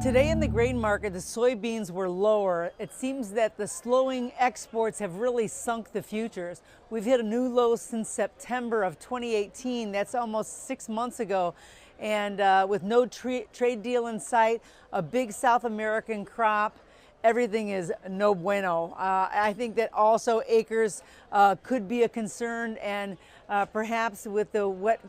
Today in the grain market, the soybeans were lower. It seems that the slowing exports have really sunk the futures. We've hit a new low since September of 2018. That's almost 6 months ago. And with no trade deal in sight, a big South American crop, everything is no bueno. I think that also acres could be a concern, and perhaps with the wet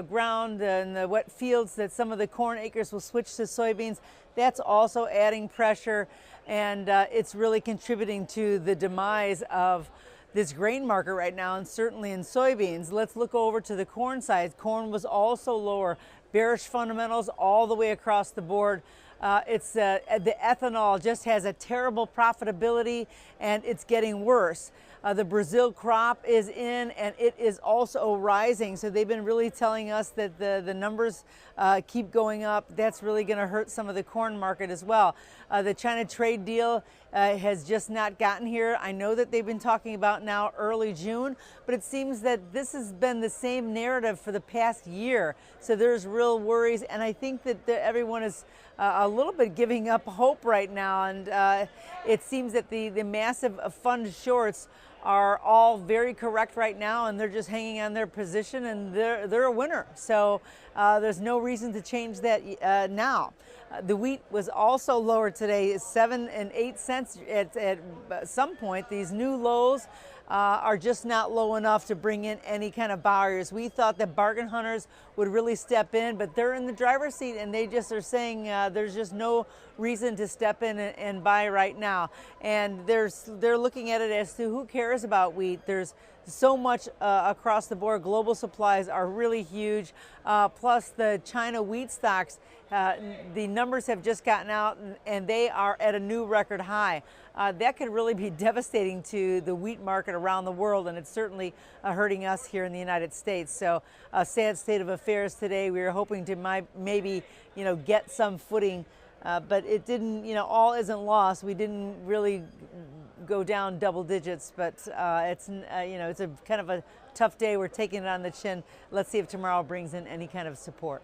ground and the wet fields, that some of the corn acres will switch to soybeans. That's also adding pressure, and it's really contributing to the demise of this grain market right now, and certainly in soybeans. Let's look over to the corn side. Corn was also lower. Bearish fundamentals all the way across the board. The ethanol just has a terrible profitability, and it's getting worse. The Brazil crop is in, and it is also rising. So they've been really telling us that the numbers keep going up. That's really going to hurt some of the corn market as well. The China trade deal has just not gotten here. I know that they've been talking about now early June, but it seems that this has been the same narrative for the past year. So there's real worries, and I think that everyone is a little bit giving up hope right now. And it seems that the massive fund shorts are all very correct right now, and they're just hanging on their position, and they're a winner. So there's no reason to change that now. The wheat was also lower today, 7 and 8 cents at some point. These new lows are just not low enough to bring in any kind of buyers. We thought that bargain hunters would really step in, but they're in the driver's seat, and they just are saying there's just no reason to step in and buy right now. And they're looking at it as to who cares about wheat. There's so much across the board. Global supplies are really huge. Plus the China wheat stocks, the numbers have just gotten out, and they are at a new record high. That could really be devastating to the wheat market around the world, and it's certainly hurting us here in the United States. So a sad state of affairs today. We were hoping to maybe get some footing, but it didn't. All isn't lost. We didn't really go down double digits, but it's a kind of a tough day. We're taking it on the chin. Let's see if tomorrow brings in any kind of support.